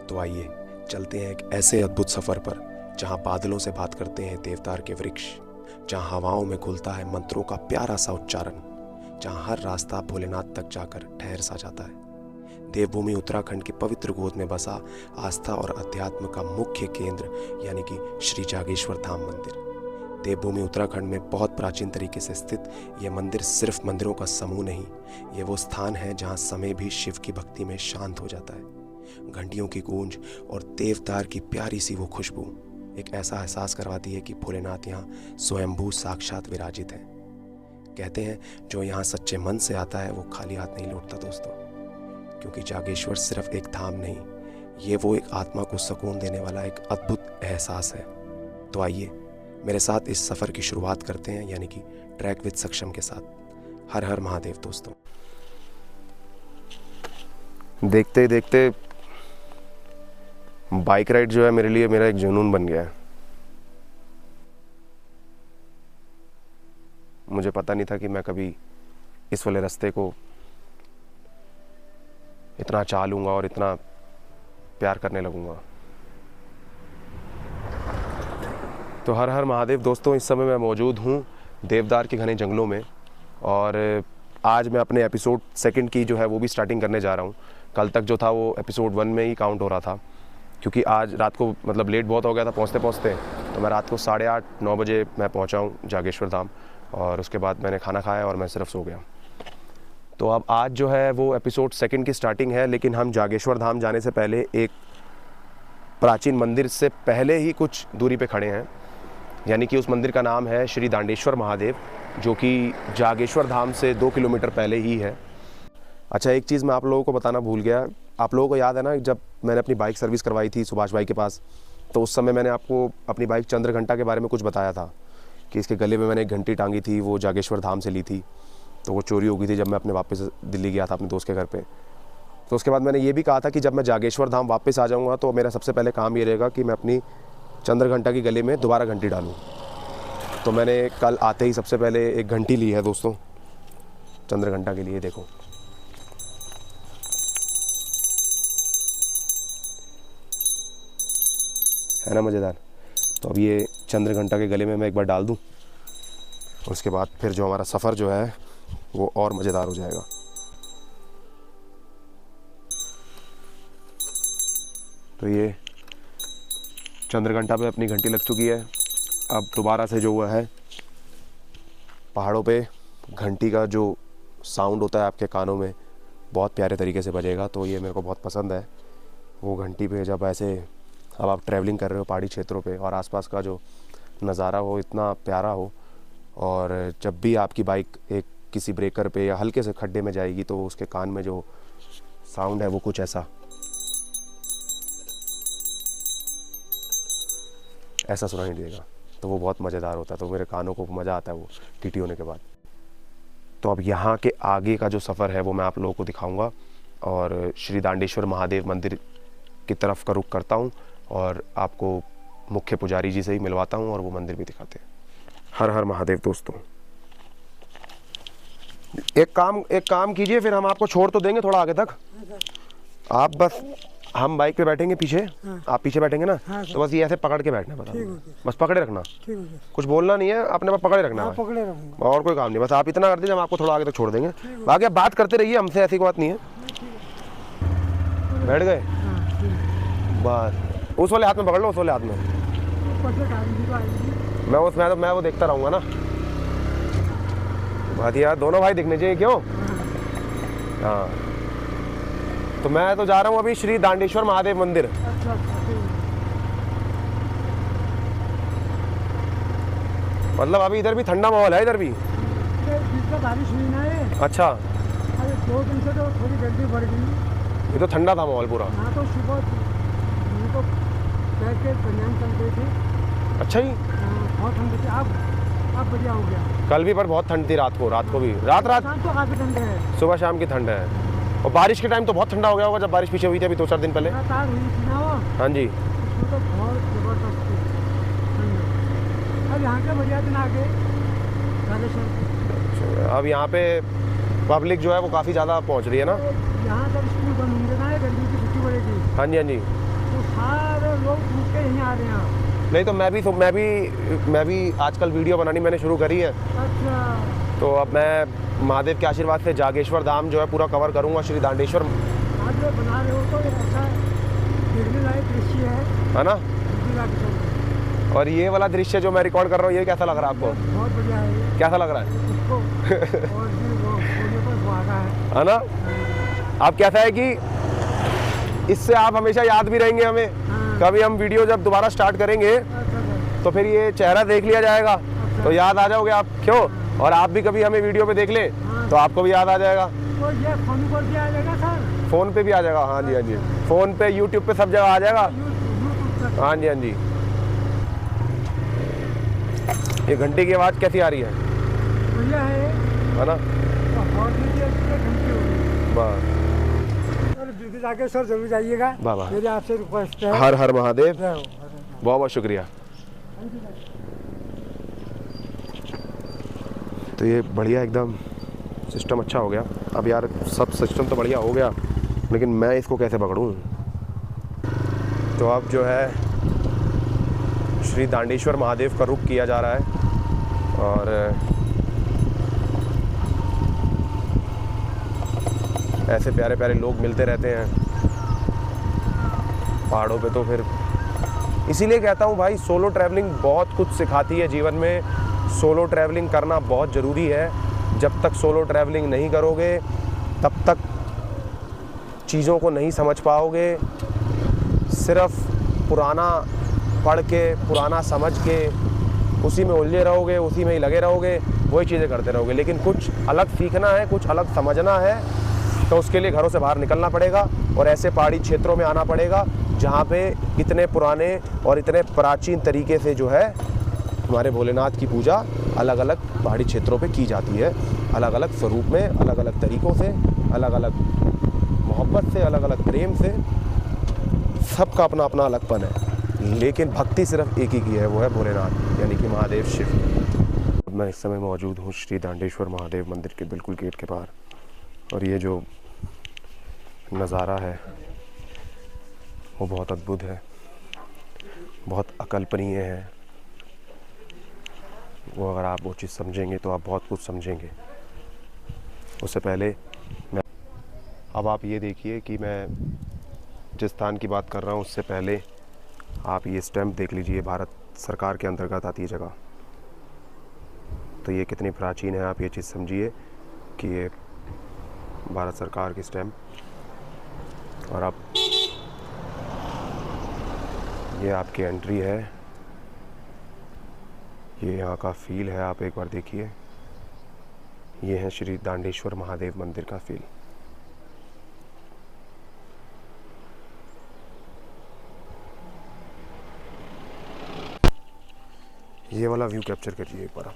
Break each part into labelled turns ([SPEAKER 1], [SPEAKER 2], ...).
[SPEAKER 1] तो आइए चलते हैं एक ऐसे अद्भुत सफर पर जहां बादलों से बात करते हैं देवदार के वृक्ष, जहां हवाओं में घुलता है मंत्रों का प्यारा सा उच्चारण, जहां हर रास्ता भोलेनाथ तक जाकर ठहर सा जाता है। देवभूमि उत्तराखंड की पवित्र गोद में बसा आस्था और अध्यात्म का मुख्य केंद्र यानी कि श्री जागेश्वर धाम मंदिर। देवभूमि उत्तराखंड में बहुत प्राचीन तरीके से स्थित यह मंदिर सिर्फ मंदिरों का समूह नहीं, ये वो स्थान है जहां समय भी शिव की भक्ति में शांत हो जाता है। घंटियों की गूंज और देवदार की प्यारी सी वो खुशबू एक ऐसा एहसास करवाती है कि भोलेनाथ यहाँ स्वयंभू साक्षात विराजित हैं। कहते हैं जो यहाँ सच्चे मन से आता है वो खाली हाथ नहीं लौटता दोस्तों, क्योंकि जागेश्वर सिर्फ एक धाम नहीं, ये वो एक आत्मा को सुकून देने वाला एक अद्भुत एहसास है। तो आइए मेरे साथ इस सफ़र की शुरुआत करते हैं, यानी कि ट्रैक विद सक्षम के साथ। हर हर महादेव दोस्तों। देखते ही देखते बाइक राइड जो है मेरे लिए मेरा एक जुनून बन गया है। मुझे पता नहीं था कि मैं कभी इस वाले रास्ते को इतना चाह लूँगा और इतना प्यार करने लगूँगा। तो हर हर महादेव दोस्तों, इस समय मैं मौजूद हूँ देवदार के घने जंगलों में और आज मैं अपने एपिसोड 2 की जो है वो भी स्टार्टिंग करने जा रहा हूँ। कल तक जो था वो एपिसोड 1 में ही काउंट हो रहा था, क्योंकि आज रात को मतलब लेट बहुत हो गया था पहुँचते पहुँचते। तो मैं रात को 8:30-9 बजे मैं पहुँचा हूँ जागेश्वर धाम और उसके बाद मैंने खाना खाया और मैं सिर्फ सो गया। तो अब आज जो है वो एपिसोड 2 की स्टार्टिंग है, लेकिन हम जागेश्वर धाम जाने से पहले एक प्राचीन मंदिर से पहले ही कुछ दूरी पे खड़े हैं, यानी कि उस मंदिर का नाम है श्री दांडेश्वर महादेव, जो कि जागेश्वर धाम से 2 किलोमीटर पहले ही है। अच्छा, एक चीज़ मैं आप लोगों को बताना भूल गया। आप लोगों को याद है ना, जब मैंने अपनी बाइक सर्विस करवाई थी सुभाष भाई के पास, तो उस समय मैंने आपको अपनी बाइक चंद्रघंटा के बारे में कुछ बताया था कि इसके गले में मैंने एक घंटी टांगी थी, वो जागेश्वर धाम से ली थी, तो वो चोरी हो गई थी जब मैं अपने वापस दिल्ली गया था अपने दोस्त के घर पे। तो उसके बाद मैंने ये भी कहा था कि जब मैं जागेश्वर धाम वापस आ जाऊँगा तो मेरा सबसे पहले काम ये रहेगा कि मैं अपनी चंद्रघंटा की गले में दोबारा घंटी डालूँ। तो मैंने कल आते ही सबसे पहले एक घंटी ली है दोस्तों चंद्रघंटा के लिए। देखो, है ना मज़ेदार। तो अब ये चंद्रघंटा के गले में मैं एक बार डाल दूं, उसके बाद फिर जो हमारा सफ़र जो है वो और मज़ेदार हो जाएगा। तो ये चंद्रघंटा पे अपनी घंटी लग चुकी है। अब दोबारा से जो हुआ है पहाड़ों पे घंटी का जो साउंड होता है आपके कानों में बहुत प्यारे तरीके से बजेगा, तो ये मेरे को बहुत पसंद है। वो घंटी पे जब ऐसे अब आप ट्रैवलिंग कर रहे हो पहाड़ी क्षेत्रों पे और आसपास का जो नज़ारा हो इतना प्यारा हो, और जब भी आपकी बाइक एक किसी ब्रेकर पे या हल्के से खड्डे में जाएगी तो उसके कान में जो साउंड है वो कुछ ऐसा सुनाई देगा, तो वो बहुत मज़ेदार होता है। तो मेरे कानों को मज़ा आता है वो टीटी होने के बाद। तो अब यहाँ के आगे का जो सफ़र है वो मैं आप लोगों को दिखाऊंगा और श्री दांडेश्वर महादेव मंदिर की तरफ का रुख करता हूँ और आपको मुख्य पुजारी जी से ही मिलवाता हूँ और वो मंदिर भी दिखाते हैं। हर हर महादेव दोस्तों। एक काम कीजिए, फिर हम आपको छोड़ तो देंगे थोड़ा आगे तक। आप बस, हम बाइक पे बैठेंगे पीछे, आप पीछे बैठेंगे ना, तो बस ये ऐसे पकड़ के बैठना, बस पकड़े रखना, कुछ बोलना नहीं है, अपने पास पकड़े रखना है, और कोई काम नहीं। बस आप इतना कर दीजिए, हम आपको थोड़ा आगे तक छोड़ देंगे। बाकी आप बात करते रहिए हमसे, ऐसी कोई बात नहीं है। बैठ गए बस, उस वाले हाथ में पकड़ लो, उस वाले हाथ में। मैं वो देखता रहूँगा ना। बात यार दोनों भाई दिखने चाहिए, क्यों? हाँ, तो मैं तो जा रहा हूँ अभी श्री दांडेश्वर महादेव मंदिर। मतलब अभी इधर भी ठंडा माहौल है, इधर भी
[SPEAKER 2] बारिश हुई ना है।
[SPEAKER 1] अच्छा,
[SPEAKER 2] अरे 2 दिन से तो थोड़ी गर्मी बढ़ गई।
[SPEAKER 1] ये तो ठंडा था माहौल पूरा।
[SPEAKER 2] हाँ, तो सुबह तो पैके बनियान चलते थे।
[SPEAKER 1] अच्छा ही,
[SPEAKER 2] बहुत ठंड थी। अब बढ़िया हो गया।
[SPEAKER 1] कल भी पर बहुत ठंड थी, रात को भी रात
[SPEAKER 2] तो काफी ठंड है,
[SPEAKER 1] सुबह शाम की ठंड है। और बारिश के टाइम तो बहुत ठंडा हो गया होगा, जब बारिश पीछे हुई थी अभी 2-4 दिन पहले।
[SPEAKER 2] लगातार हुई थी ना वो।
[SPEAKER 1] हाँ जी,
[SPEAKER 2] उसमें तो बहुत जबरदस्त थी ठंड। अब यहाँ के बढ़िया दिन आ गए।
[SPEAKER 1] अब यहाँ पे पब्लिक जो है वो काफ़ी ज़्यादा पहुँच रही है ना।
[SPEAKER 2] यहाँ तक स्कूल बंद होंगे ना, गर्मी की छुट्टी पड़ेगी।
[SPEAKER 1] हाँ जी, हाँ जी।
[SPEAKER 2] तो सारे लोग घूम के यहीं आ रहे हैं।
[SPEAKER 1] नहीं तो मैं भी आजकल वीडियो बनानी मैंने शुरू करी है।
[SPEAKER 2] अच्छा,
[SPEAKER 1] तो अब मैं महादेव के आशीर्वाद से जागेश्वर धाम जो है पूरा कवर करूँगा, श्री दांडेश्वर,
[SPEAKER 2] आज जो बना रहे हो तो ये अच्छा देखने लायक दृश्य
[SPEAKER 1] है ना।
[SPEAKER 2] है ना।
[SPEAKER 1] और ये वाला दृश्य जो मैं रिकॉर्ड कर रहा हूँ, ये कैसा लग रहा है आपको?
[SPEAKER 2] बहुत बढ़िया है ये।
[SPEAKER 1] कैसा लग रहा है?
[SPEAKER 2] इसको और भी वो होने पर सुहागा है।
[SPEAKER 1] है ना। अब कैसा है कि इससे आप हमेशा याद भी रहेंगे हमें।
[SPEAKER 2] हाँ।
[SPEAKER 1] कभी हम वीडियो जब दोबारा स्टार्ट करेंगे
[SPEAKER 2] अच्छा,
[SPEAKER 1] तो फिर ये चेहरा देख लिया जाएगा तो याद आ जाओगे आप, क्यों? और आप भी कभी हमें वीडियो पे देख लें तो आपको भी याद आ जाएगा।
[SPEAKER 2] तो ये फोन पर भी आ जाएगा सर?
[SPEAKER 1] फ़ोन पे भी आ जाएगा, हाँ जी हाँ जी, फ़ोन पे, यूट्यूब पे, सब जगह आ जाएगा।
[SPEAKER 2] यूट्यूब पर।
[SPEAKER 1] हाँ जी हाँ जी। ये घंटे की आवाज़ कैसी आ रही है?
[SPEAKER 2] बढ़िया है
[SPEAKER 1] ना।
[SPEAKER 2] तो और भी घंटे हो गई।
[SPEAKER 1] बस,
[SPEAKER 2] जागेश्वर जरूर जाइएगा,
[SPEAKER 1] बाबा।
[SPEAKER 2] मेरी आपसे रिक्वेस्ट है।
[SPEAKER 1] हर हर महादेव।
[SPEAKER 2] जय हो।
[SPEAKER 1] बहुत बहुत शुक्रिया। तो ये बढ़िया एकदम सिस्टम अच्छा हो गया। अब यार सब सिस्टम तो बढ़िया हो गया, लेकिन मैं इसको कैसे पकड़ूं? तो अब जो है श्री दांडेश्वर महादेव का रुख किया जा रहा है और ऐसे प्यारे प्यारे लोग मिलते रहते हैं पहाड़ों पे। तो फिर इसीलिए कहता हूँ भाई, सोलो ट्रैवलिंग बहुत कुछ सिखाती है जीवन में। सोलो ट्रैवलिंग करना बहुत ज़रूरी है। जब तक सोलो ट्रैवलिंग नहीं करोगे तब तक चीज़ों को नहीं समझ पाओगे। सिर्फ पुराना पढ़ के, पुराना समझ के उसी में उलझे रहोगे, उसी में ही लगे रहोगे, वही चीज़ें करते रहोगे। लेकिन कुछ अलग सीखना है, कुछ अलग समझना है, तो उसके लिए घरों से बाहर निकलना पड़ेगा और ऐसे पहाड़ी क्षेत्रों में आना पड़ेगा जहाँ पे इतने पुराने और इतने प्राचीन तरीके से जो है हमारे भोलेनाथ की पूजा अलग अलग पहाड़ी क्षेत्रों पे की जाती है। अलग अलग स्वरूप में, अलग अलग तरीक़ों से, अलग अलग मोहब्बत से, अलग अलग प्रेम से। सबका अपना अपना अलगपन है, लेकिन भक्ति सिर्फ एक ही की है, वो है भोलेनाथ यानी कि महादेव शिव। मैं इस समय मौजूद हूँ श्री दांडेश्वर महादेव मंदिर के बिल्कुल गेट के बाहर, और ये जो नज़ारा है वो बहुत अद्भुत है, बहुत अकल्पनीय है। वो अगर आप वो चीज़ समझेंगे तो आप बहुत कुछ समझेंगे। उससे पहले अब आप ये देखिए कि मैं जिस स्थान की बात कर रहा हूँ उससे पहले आप ये स्टैम्प देख लीजिए। भारत सरकार के अंतर्गत आती है जगह, तो ये कितनी प्राचीन है आप ये चीज़ समझिए कि ये भारत सरकार की स्टैम्प। और आप ये आपकी एंट्री है, ये यहाँ का फील है, आप एक बार देखिए। ये है श्री दांडेश्वर महादेव मंदिर का फील। ये वाला व्यू कैप्चर करिए एक बार आप।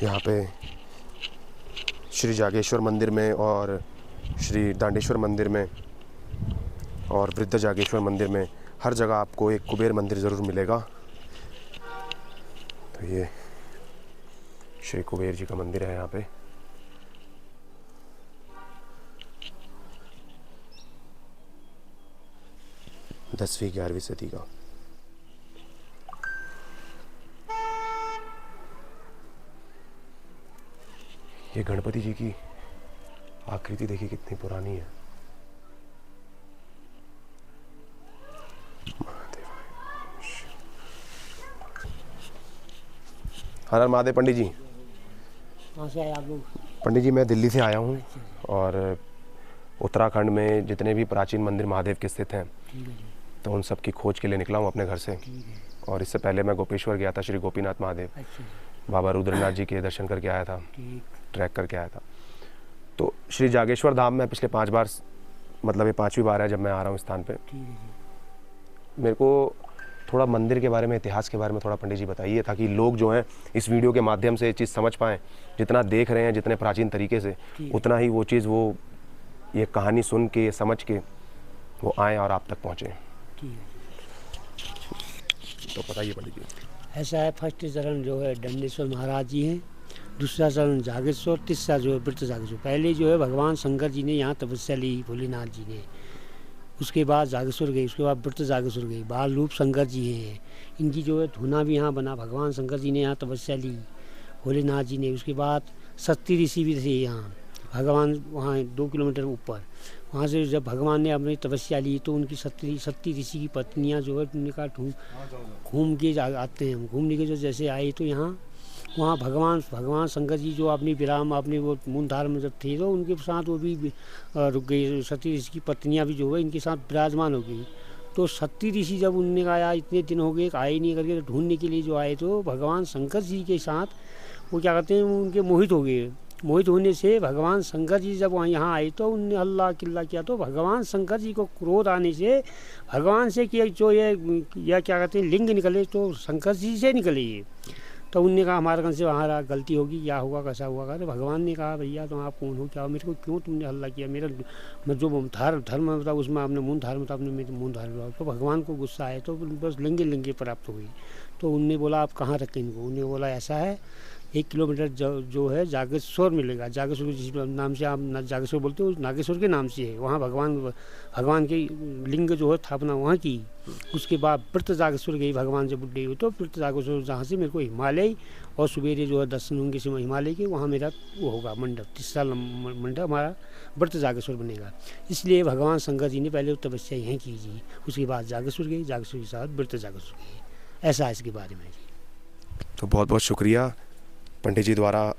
[SPEAKER 1] यहाँ पे श्री जागेश्वर मंदिर में और श्री दांडेश्वर मंदिर में और वृद्ध जागेश्वर मंदिर में हर जगह आपको एक कुबेर मंदिर ज़रूर मिलेगा। तो ये श्री कुबेर जी का मंदिर है यहाँ पे। दसवीं 11वीं सदी का। ये गणपति जी की आकृति देखिए कितनी पुरानी है। हर हर महादेव। पंडित जी,
[SPEAKER 2] कहाँ से आए आप लोग?
[SPEAKER 1] पंडित जी मैं दिल्ली से आया हूँ और उत्तराखंड में जितने भी प्राचीन मंदिर महादेव के स्थित हैं तो उन सब की खोज के लिए निकला हूँ अपने घर से। और इससे पहले मैं गोपेश्वर गया था, श्री गोपीनाथ महादेव, बाबा रुद्रनाथ जी के दर्शन करके आया था, ट्रैक करके आया था। तो श्री जागेश्वर धाम में पिछले 5 बार, मतलब ये 5वीं बार है जब मैं आ रहा हूँ इस स्थान पे। मेरे को थोड़ा मंदिर के बारे में, इतिहास के बारे में थोड़ा पंडित जी बताइए, ताकि लोग जो हैं इस वीडियो के माध्यम से ये चीज़ समझ पाएँ। जितना देख रहे हैं जितने प्राचीन तरीके से, उतना ही वो चीज़, वो ये कहानी सुन के, समझ के वो आएँ और आप तक पहुँचें। तो बताइए पंडित जी।
[SPEAKER 2] ऐसा है, फर्स्ट चरण जो है दंडेश्वर महाराज जी हैं, दूसरा चरण जागेश्वर, तीसरा जो है वृत्त जागेश्वर। पहले जो है भगवान शंकर जी ने यहाँ तपस्या ली, भोलेनाथ जी ने, उसके बाद जागेश्वर गई, उसके बाद वृत्त जागेश्वर गई। बाल रूप शंकर जी हैं, इनकी जो है धुना भी यहाँ बना। भगवान शंकर जी ने यहाँ तपस्या ली, भोलेनाथ जी ने। उसके बाद सत्ती ऋषि भी थे यहाँ, भगवान वहाँ 2 किलोमीटर ऊपर। वहाँ से जब भगवान ने अपनी तपस्या ली तो उनकी सत्ती ऋषि की पत्नियाँ जो है उन्होंने कहा घूम के आते हैं हम। घूमने के जो जैसे आए तो यहाँ वहाँ भगवान शंकर जी जो अपनी विराम अपने वो मूलधार में जब थे तो उनके साथ वो भी रुक गई। सती ऋषि की पत्नियाँ भी जो है इनके साथ विराजमान हो गई। तो सती ऋषि जब उनने कहा यार इतने दिन हो गए आए नहीं करके, तो ढूंढने के लिए जो आए तो भगवान शंकर जी के साथ वो क्या कहते हैं उनके मोहित हो गए। मोहित होने से भगवान शंकर जी जब वहाँ यहाँ आए तो उनने हल्ला किल्ला किया। तो भगवान शंकर जी को क्रोध आने से भगवान से कि जो ये क्या कहते हैं लिंग निकले तो शंकर जी से निकले ये। तो उनने कहा हमारे से वहाँ गलती होगी, क्या हुआ कैसा हुआ। तो भगवान ने कहा भैया तुम आप कौन हो, क्या हो, मेरे को क्यों तुमने हल्ला किया, मेरा मैं जो धर्म था उसमें आपने मूल धारण था, आपने मेरे मूल धारण हुआ। तो भगवान को गुस्सा आए तो बस लिंगे प्राप्त हो गई। तो उनने बोला आप कहाँ रखें इनको। उन्हें बोला ऐसा है 1 किलोमीटर जो है जागेश्वर मिलेगा। जागेश्वर जिस नाम से आप जागेश्वर बोलते हो नागेश्वर के नाम से है। वहाँ भगवान की लिंग जो है स्थापना वहाँ की। उसके बाद वृत्त जागेश्वर गई, भगवान से बुढ़े हुई तो वृत्त जागेश्वर जहाँ से मेरे को हिमालय और सवेरे जो है दर्शन होंगे से हिमालय के, वहाँ मेरा वो होगा मंडप, तीसरा मंडप हमारा वृत्त जागेश्वर बनेगा। इसलिए भगवान शंकर जी ने पहले तपस्या यहीं की जी, उसके बाद जागेश्वर गई, जागेश्वर के साथ वृत्त जागेश्वर गई। ऐसा है इसके बारे में जी।
[SPEAKER 1] तो बहुत बहुत शुक्रिया पंडित जी द्वारा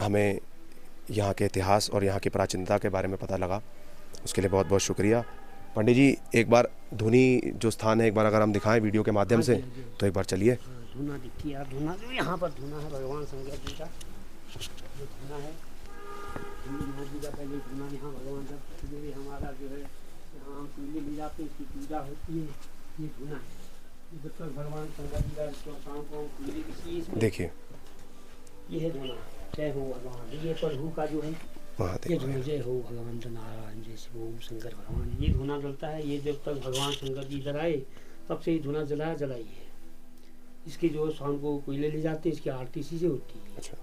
[SPEAKER 1] हमें यहाँ के इतिहास और यहाँ की प्राचीनता के बारे में पता लगा, उसके लिए बहुत बहुत शुक्रिया। पंडित जी एक बार धुनी जो स्थान है एक बार अगर हम दिखाएं वीडियो के माध्यम से तो एक बार चलिए।
[SPEAKER 2] धुना दिखती है, धुना जो यहाँ पर धुना है भगवान शंकर जी का जो धुना है, भोलेनाथ जी का पहले धुना यहाँ भगवान का जो हमारा जो है यहाँ हम पीले ले जाते हैं, इसकी पूजा होती है, ये धुना है। जब तक भगवान शंकर जी का शाम को पीले किसी
[SPEAKER 1] देखिए
[SPEAKER 2] ये है धुना, जय हो भगवान। ये प्रभु का जो है ये धुना, जय हो भगवान नारायण जय शिव ओम शंकर भगवान, ये धुना जलता है। ये जब तक भगवान शंकर जी इधर आए तब से ये धुना जलाई है। इसकी जो शाम को कोयले ले जाते हैं, इसकी आरती इसी से होती है।
[SPEAKER 1] अच्छा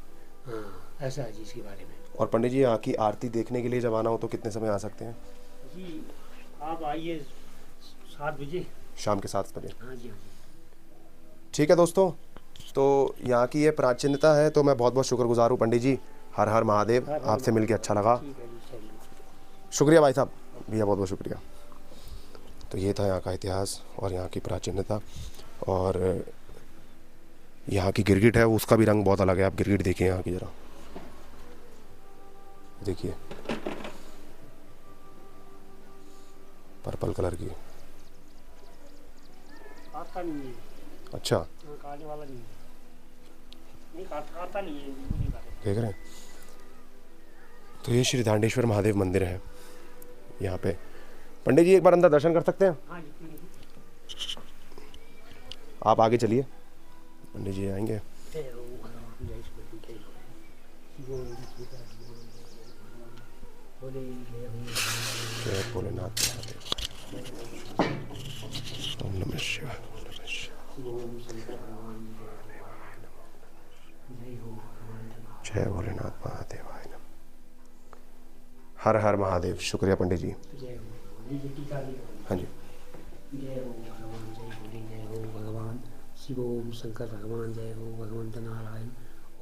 [SPEAKER 2] हाँ ऐसा है जी इसके बारे में।
[SPEAKER 1] और पंडित जी यहाँ की आरती देखने के लिए जब आना हो तो कितने समय आ सकते हैं
[SPEAKER 2] जी? आप आइए 7 बजे,
[SPEAKER 1] शाम के 7 बजे।
[SPEAKER 2] हाँ जी हाँ जी।
[SPEAKER 1] ठीक है दोस्तों, तो यहाँ की ये प्राचीनता है तो मैं बहुत बहुत शुक्रगुजार हूँ पंडित जी। हर हर महादेव, आपसे मिलके अच्छा लगा। शुक्रिया भाई साहब, भैया बहुत बहुत शुक्रिया। तो ये था यहाँ का इतिहास और यहाँ की प्राचीनता। और यहाँ की गिरगिट है उसका भी रंग बहुत अलग है। आप गिरगिट देखिए यहाँ की, ज़रा देखिए पर्पल कलर की।
[SPEAKER 2] काटता नहीं है।
[SPEAKER 1] अच्छा
[SPEAKER 2] काटने वाला नहीं है, नहीं काटता नहीं है,
[SPEAKER 1] देख रहे हैं। तो ये श्री दांडेश्वर महादेव मंदिर है यहाँ पे। पंडित जी एक बार अंदर दर्शन कर सकते हैं?
[SPEAKER 2] हाँ जी।
[SPEAKER 1] आप आगे चलिए, पंडित जी आएंगे। जय भोलेनाथ महादेव, ओम नमः शिवाय, ओम नमः शिवाय, जय भोलेनाथ महादेवाय नमः। हर हर महादेव। शुक्रिया पंडित जी। हाँ जी।
[SPEAKER 2] जय हो भगवान, जय भोले, जय हो भगवान शिव ओम शंकर भगवान, जय हो भगवंत नारायण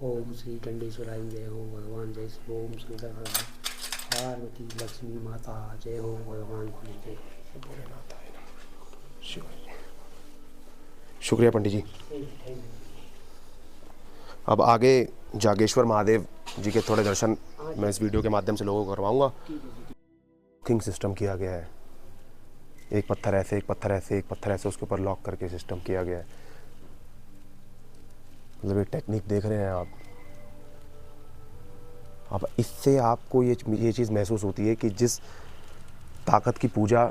[SPEAKER 2] ओम श्री दंडेश्वराय, जय हो भगवान जय शिव ओम शंकर भगवान, पार्वती लक्ष्मी माता, जय हो भगवान भोले, जय भोलेनाथ।
[SPEAKER 1] शुक्रिया पंडित जी। अब आगे जागेश्वर महादेव जी के थोड़े दर्शन मैं इस वीडियो के माध्यम से लोगों को करवाऊंगा। लॉकिंग सिस्टम किया गया है, एक पत्थर ऐसे, एक पत्थर ऐसे, एक पत्थर ऐसे, उसके ऊपर लॉक करके सिस्टम किया गया है। मतलब ये टेक्निक देख रहे हैं आप। अब इससे आपको ये चीज़ महसूस होती है कि जिस ताकत की पूजा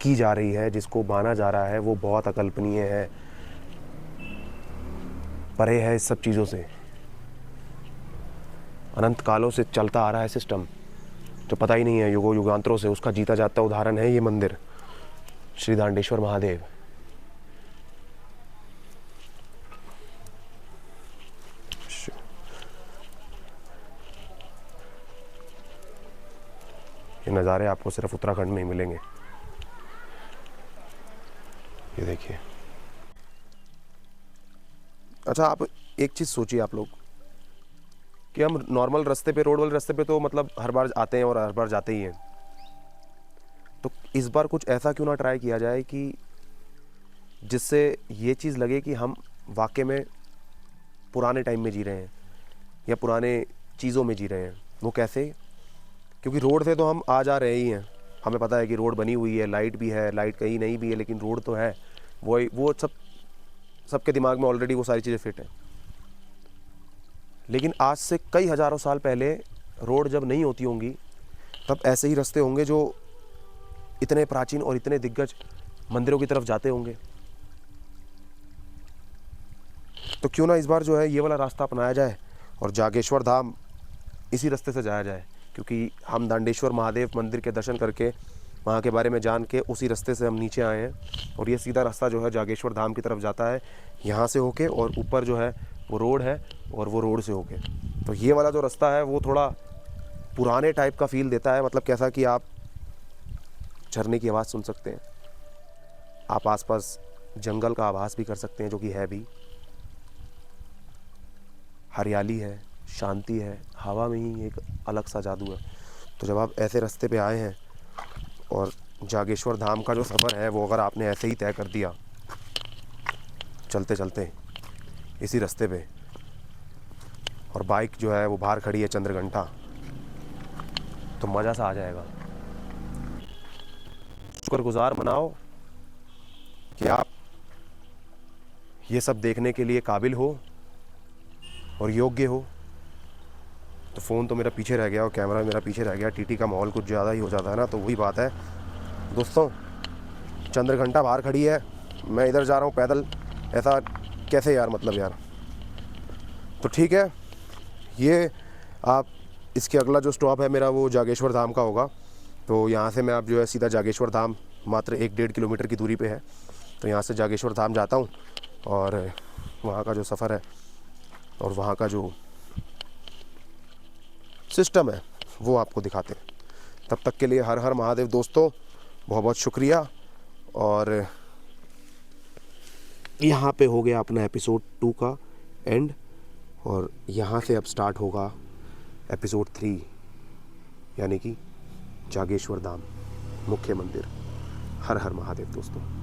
[SPEAKER 1] की जा रही है, जिसको माना जा रहा है, वो बहुत अकल्पनीय है, परे है इस सब चीज़ों से। अनंत कालों से चलता आ रहा है सिस्टम जो पता ही नहीं है, युगों युगांतरों से, उसका जीता जाता उदाहरण है ये मंदिर श्री दांडेश्वर महादेव। ये नज़ारे आपको सिर्फ उत्तराखंड में ही मिलेंगे। ये देखिए। अच्छा, आप एक चीज़ सोचिए आप लोग कि हम नॉर्मल रास्ते पे, रोड वाले रास्ते पे तो मतलब हर बार आते हैं और हर बार जाते ही हैं, तो इस बार कुछ ऐसा क्यों ना ट्राई किया जाए कि जिससे ये चीज़ लगे कि हम वाकई में पुराने टाइम में जी रहे हैं या पुराने चीज़ों में जी रहे हैं। वो कैसे? क्योंकि रोड से तो हम आ जा रहे ही हैं, हमें पता है कि रोड बनी हुई है, लाइट भी है, लाइट कहीं नहीं भी है, लेकिन रोड तो है। वो सबके दिमाग में ऑलरेडी वो सारी चीज़ें फिट हैं। लेकिन आज से कई हज़ारों साल पहले रोड जब नहीं होती होंगी, तब ऐसे ही रास्ते होंगे जो इतने प्राचीन और इतने दिग्गज मंदिरों की तरफ जाते होंगे। तो क्यों ना इस बार जो है ये वाला रास्ता अपनाया जाए और जागेश्वर धाम इसी रास्ते से जाया जाए, क्योंकि हम दांडेश्वर महादेव मंदिर के दर्शन करके, वहाँ के बारे में जान के उसी रास्ते से हम नीचे आए हैं और ये सीधा रास्ता जो है जागेश्वर धाम की तरफ जाता है, यहाँ से होके, और ऊपर जो है वो रोड है और वो रोड से होके। तो ये वाला जो रास्ता है वो थोड़ा पुराने टाइप का फील देता है, मतलब कैसा कि आप झरने की आवाज़ सुन सकते हैं, आप आसपास जंगल का आभास भी कर सकते हैं, जो कि है भी, हरियाली है, शांति है, हवा में ही एक अलग सा जादू है। तो जब आप ऐसे रास्ते पे आए हैं और जागेश्वर धाम का जो सफ़र है वो अगर आपने ऐसे ही तय कर दिया चलते चलते इसी रास्ते पे, और बाइक जो है वो बाहर खड़ी है चंद्रघंटा, तो मज़ा सा आ जाएगा। शुक्रगुजार मनाओ कि आप ये सब देखने के लिए काबिल हो और योग्य हो। तो फ़ोन तो मेरा पीछे रह गया और कैमरा मेरा पीछे रह गया, टीटी का माहौल कुछ ज़्यादा ही हो जाता है ना, तो वही बात है दोस्तों। चंद्रघंटा बाहर खड़ी है, मैं इधर जा रहा हूँ पैदल, ऐसा कैसे यार, मतलब यार। तो ठीक है, ये आप इसके अगला जो स्टॉप है मेरा वो जागेश्वर धाम का होगा। तो यहाँ से मैं आप जो है सीधा जागेश्वर धाम, मात्र 1-1.5 किलोमीटर की दूरी पे है, तो यहाँ से जागेश्वर धाम जाता हूँ और वहाँ का जो सफ़र है और वहाँ का जो सिस्टम है वो आपको दिखाते हैं। तब तक के लिए हर हर महादेव दोस्तों, बहुत बहुत शुक्रिया। और यहाँ पे हो गया अपना एपिसोड 2 का एंड, और यहाँ से अब स्टार्ट होगा एपिसोड 3, यानी कि जागेश्वर धाम मुख्य मंदिर। हर हर महादेव दोस्तों।